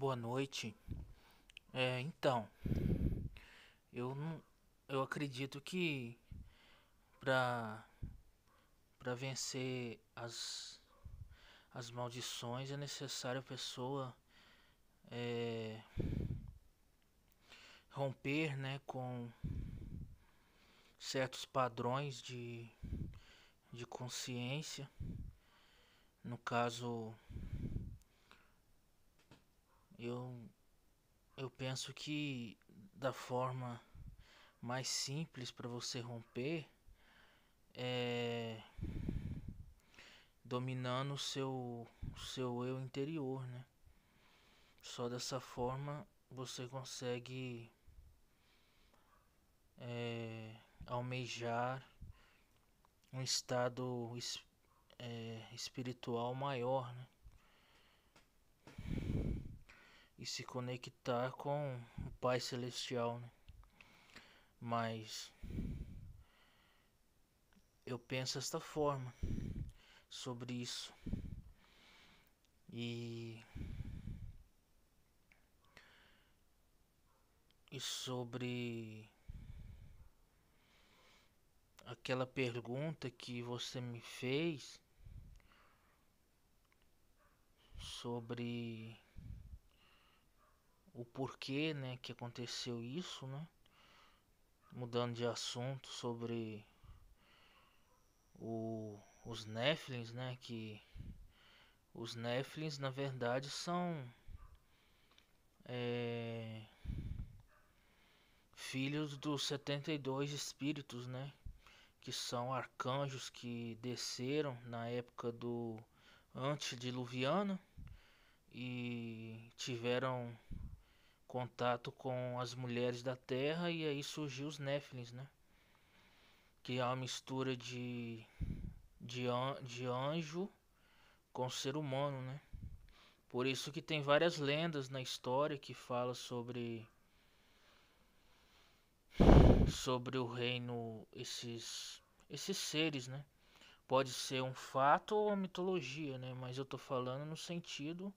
Boa noite. Então, eu não, eu acredito que para para vencer as maldições é necessário a pessoa é, romper, né, com certos padrões de consciência. No caso, eu eu penso que da forma mais simples para você romper é dominando o seu eu interior, né? Só dessa forma você consegue almejar um estado espiritual maior, né? E se conectar com o Pai Celestial, né? Mas eu penso desta forma sobre isso. E, e sobre aquela pergunta que você me fez sobre o porquê, né, que aconteceu isso, né? Mudando de assunto sobre os Nephilims, né? Que os Nephilims na verdade são é, filhos dos 72 espíritos, né? Que são arcanjos que desceram na época do antediluviano e tiveram contato com as mulheres da Terra e aí surgiu os Nephilims, né? Que é uma mistura de anjo com ser humano, né? Por isso que tem várias lendas na história que falam sobre o reino, esses seres, né? Pode ser um fato ou uma mitologia, né? Mas eu tô falando no sentido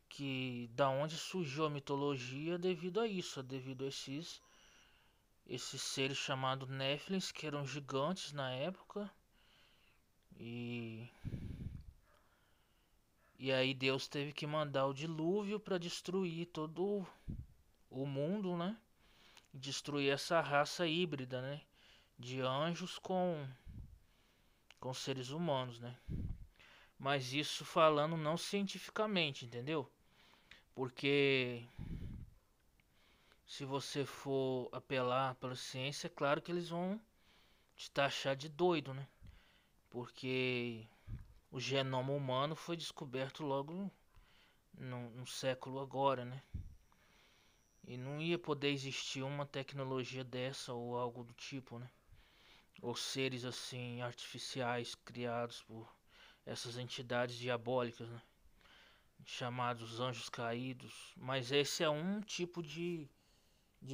que da onde surgiu a mitologia devido a isso, devido a esses seres chamados Nephilims, que eram gigantes na época. E e aí Deus teve que mandar o dilúvio para destruir todo o mundo, né? Destruir essa raça híbrida, né? De anjos com seres humanos, né? Mas isso falando não cientificamente, entendeu? Porque se você for apelar pela ciência, é claro que eles vão te taxar de doido, né? Porque o genoma humano foi descoberto logo no século agora, né? E não ia poder existir uma tecnologia dessa ou algo do tipo, né? Ou seres assim artificiais criados por essas entidades diabólicas, né? Chamados anjos caídos. Mas esse é um tipo de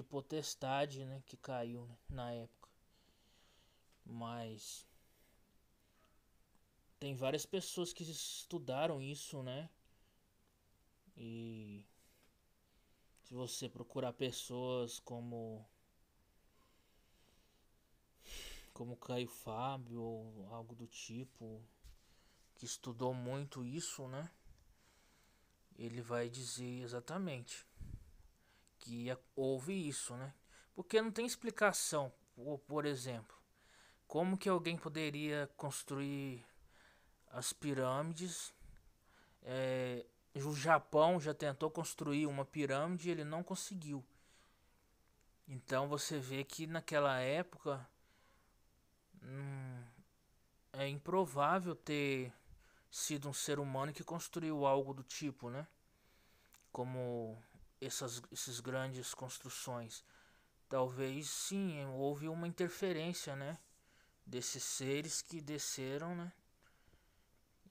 potestade, né, que caiu, né, na época. Mas tem várias pessoas que estudaram isso, né? E se você procurar pessoas como Caio Fábio ou algo do tipo, que estudou muito isso, né? Ele vai dizer exatamente que houve isso, né? Porque não tem explicação. Por exemplo, como que alguém poderia construir as pirâmides? O Japão já tentou construir uma pirâmide e ele não conseguiu. Então você vê que naquela época é improvável ter sido um ser humano que construiu algo do tipo, né? Como esses grandes construções. Talvez sim, houve uma interferência, né? Desses seres que desceram, né?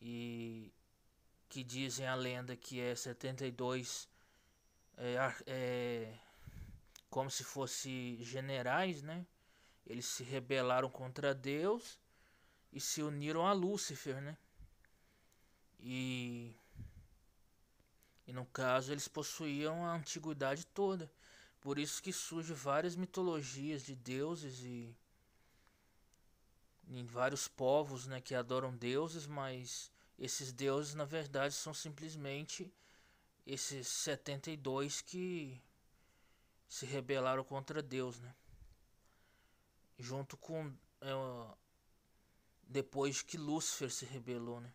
E que dizem a lenda que é 72 é, é, como se fosse generais, né? Eles se rebelaram contra Deus e se uniram a Lúcifer, né? E, e E no caso eles possuíam a antiguidade toda. Por isso que surge várias mitologias de deuses e em vários povos, né, que adoram deuses, mas esses deuses na verdade são simplesmente esses 72 que se rebelaram contra Deus, né? Junto com depois que Lúcifer se rebelou, né?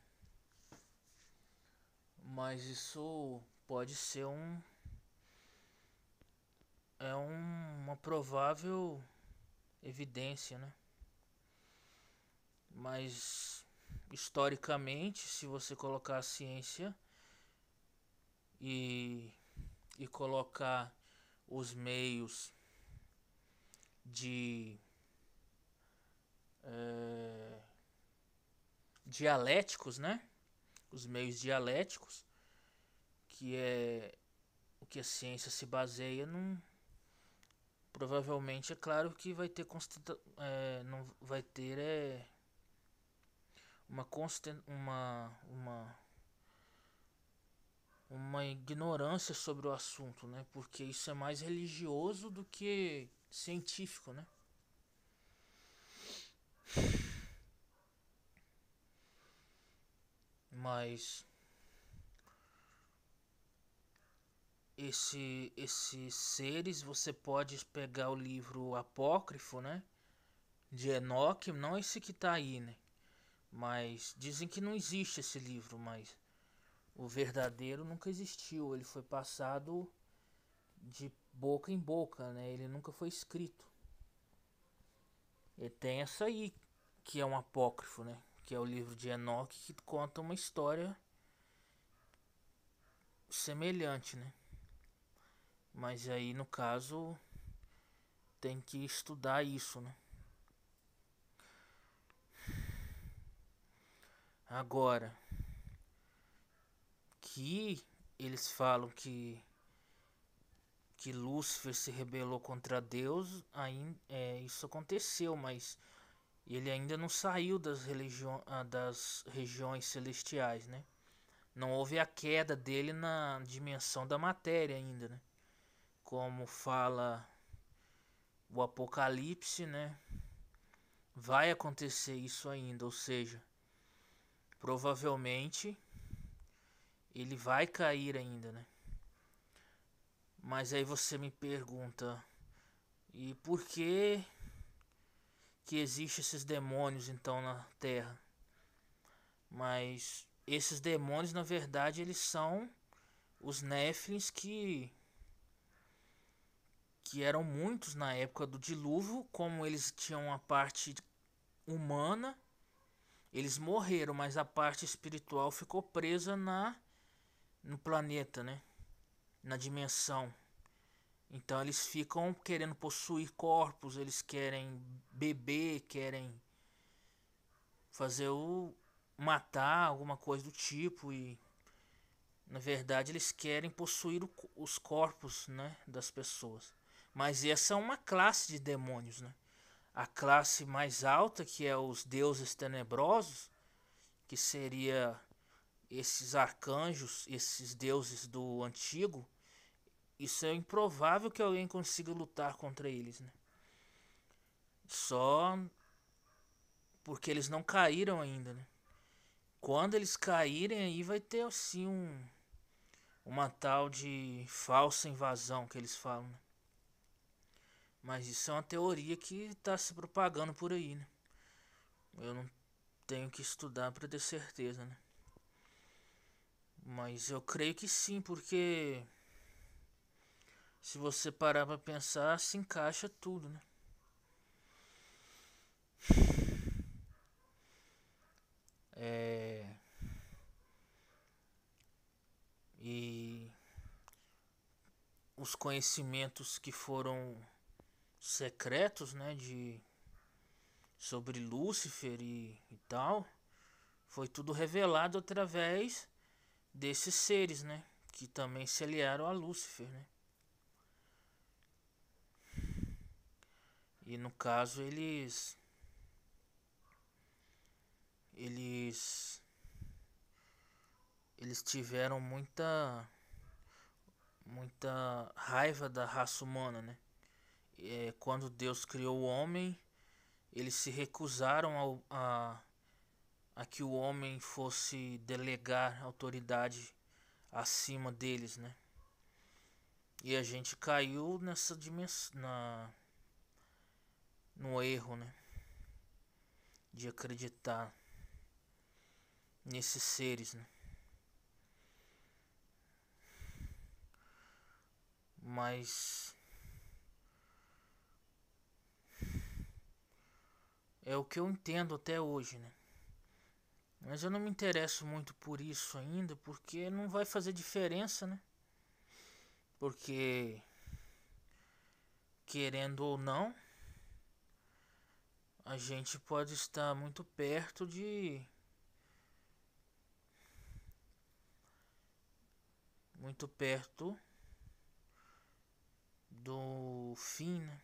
Mas isso pode ser uma provável evidência, né? Mas historicamente, se você colocar a ciência e, e colocar os meios de dialéticos, né? Os meios dialéticos, que é o que a ciência se baseia, não, provavelmente é claro que vai ter não vai ter uma constant, uma ignorância sobre o assunto, né? Porque isso é mais religioso do que científico, né? Mas esses seres, você pode pegar o livro apócrifo, né? De Enoque, não esse que tá aí, né? Mas dizem que não existe esse livro, mas o verdadeiro nunca existiu. Ele foi passado de boca em boca, né? Ele nunca foi escrito. E tem essa aí, que é um apócrifo, né? Que é o livro de Enoque, que conta uma história semelhante, né? Mas aí, no caso, tem que estudar isso, né? Agora, que eles falam que Lúcifer se rebelou contra Deus, isso aconteceu, mas ele ainda não saiu das regiões celestiais, né? Não houve a queda dele na dimensão da matéria ainda, né? Como fala o Apocalipse, né? Vai acontecer isso ainda, ou seja, provavelmente ele vai cair ainda, né? Mas aí você me pergunta, e por que existem esses demônios então na Terra? Mas esses demônios, na verdade, eles são os Néfilins que eram muitos na época do dilúvio. Como eles tinham a parte humana, eles morreram, mas a parte espiritual ficou presa no planeta, né? Na dimensão. Então eles ficam querendo possuir corpos, eles querem beber, querem fazer o matar, alguma coisa do tipo, e na verdade eles querem possuir os corpos, né, das pessoas. Mas essa é uma classe de demônios, né? A classe mais alta, que é os deuses tenebrosos, que seria esses arcanjos, esses deuses do antigo, isso é improvável que alguém consiga lutar contra eles, né? Só porque eles não caíram ainda, né? Quando eles caírem aí vai ter assim uma tal de falsa invasão que eles falam, né? Mas isso é uma teoria que está se propagando por aí, né? Eu não tenho que estudar para ter certeza, né? Mas eu creio que sim, porque se você parar para pensar, se encaixa tudo, né? É... E os conhecimentos que foram secretos, né, sobre Lúcifer e tal, foi tudo revelado através desses seres, né, que também se aliaram a Lúcifer, né? E no caso eles eles tiveram muita muita raiva da raça humana, né? Quando Deus criou o homem, eles se recusaram a que o homem fosse delegar autoridade acima deles, né? E a gente caiu nessa dimensão, no erro, né? De acreditar nesses seres, né? Mas é o que eu entendo até hoje, né? Mas eu não me interesso muito por isso ainda, porque não vai fazer diferença, né? Porque, querendo ou não, a gente pode estar muito perto de. Muito perto do fim, né?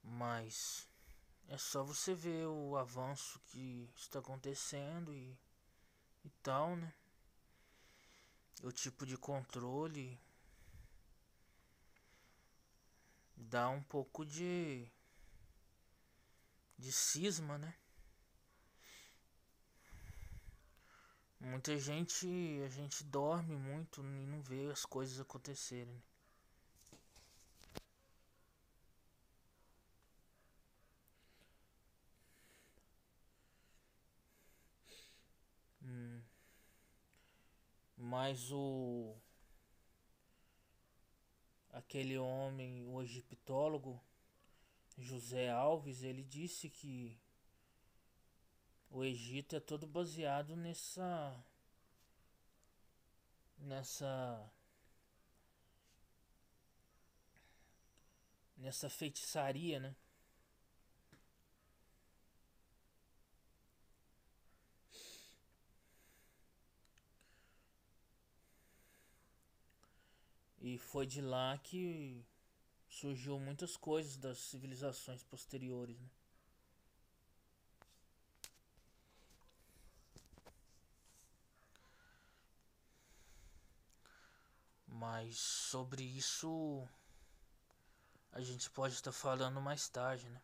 Mas é só você ver o avanço que está acontecendo e tal, né? O tipo de controle dá um pouco de cisma, né? Muita gente, a gente dorme muito e não vê as coisas acontecerem, né? Hum, mas o aquele homem, o egiptólogo José Alves, ele disse que o Egito é todo baseado nessa nessa feitiçaria, né? E foi de lá que surgiu muitas coisas das civilizações posteriores, né? Mas sobre isso a gente pode estar falando mais tarde, né?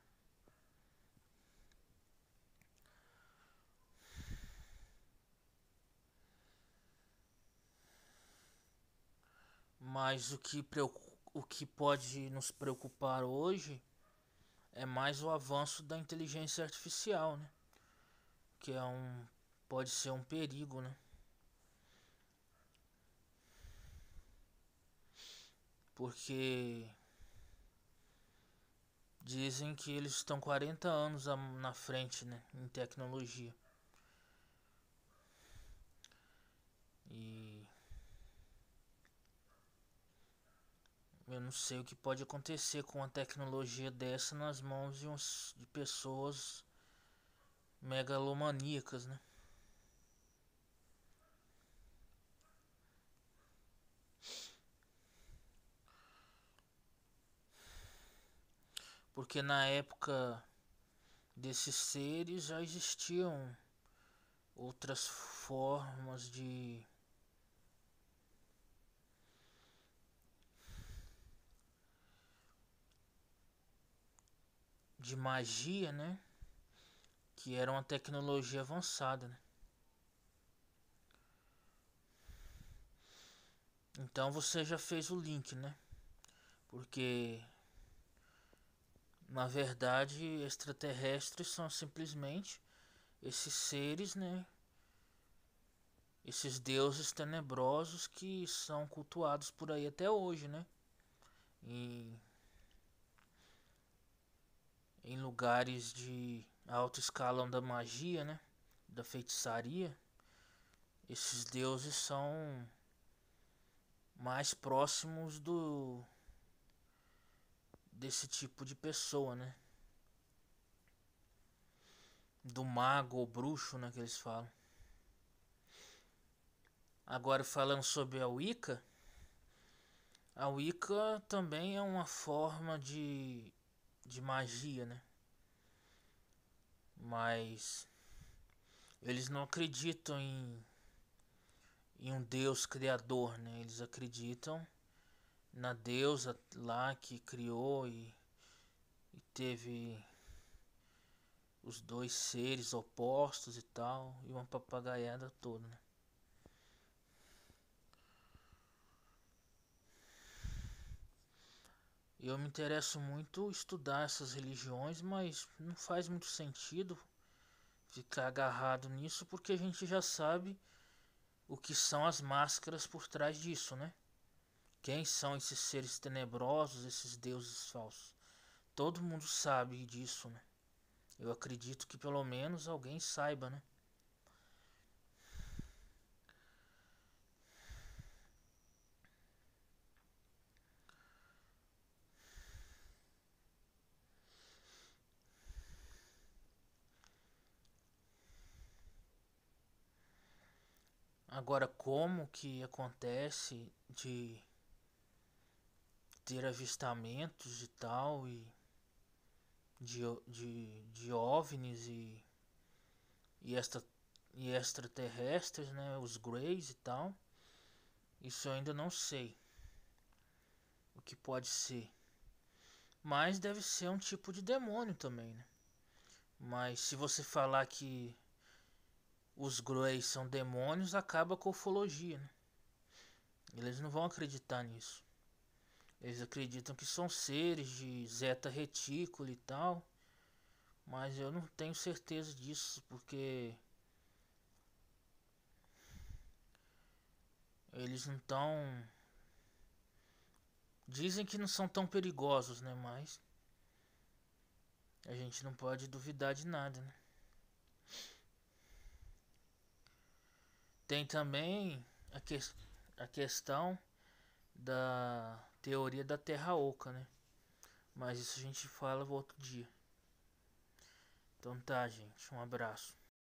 Mas o que pode nos preocupar hoje é mais o avanço da inteligência artificial, né? Que é pode ser um perigo, né? Porque dizem que eles estão 40 anos na frente, né, em tecnologia. E eu não sei o que pode acontecer com uma tecnologia dessa nas mãos de pessoas megalomaníacas, né? Porque na época desses seres já existiam outras formas de magia, né? Que era uma tecnologia avançada, né? Então você já fez o link, né? Porque na verdade extraterrestres são simplesmente esses seres, né? Esses deuses tenebrosos que são cultuados por aí até hoje, né? E em lugares de alto escalão da magia, né? Da feitiçaria, esses deuses são mais próximos do desse tipo de pessoa, né? Do mago ou bruxo, né, que eles falam. Agora falando sobre a Wicca também é uma forma de magia, né? Mas Eles não acreditam em um Deus criador, né? Eles acreditam na deusa lá que criou e teve os dois seres opostos e tal, e uma papagaiada toda, né? Eu me interesso muito em estudar essas religiões, mas não faz muito sentido ficar agarrado nisso porque a gente já sabe o que são as máscaras por trás disso, né? Quem são esses seres tenebrosos, esses deuses falsos? Todo mundo sabe disso, né? Eu acredito que pelo menos alguém saiba, né? Agora, como que acontece de ter avistamentos e tal, de OVNIs e, extra, e extraterrestres, né? Os Greys e tal. Isso eu ainda não sei o que pode ser. Mas deve ser um tipo de demônio também, né? Mas se você falar que os Greys são demônios, acaba com a ufologia, né? Eles não vão acreditar nisso. Eles acreditam que são seres de zeta retículo e tal. Mas eu não tenho certeza disso, porque eles não estão. Dizem que não são tão perigosos, né? Mas a gente não pode duvidar de nada, né? Tem também a questão da teoria da Terra Oca, né? Mas isso a gente fala outro dia. Então tá, gente. Um abraço.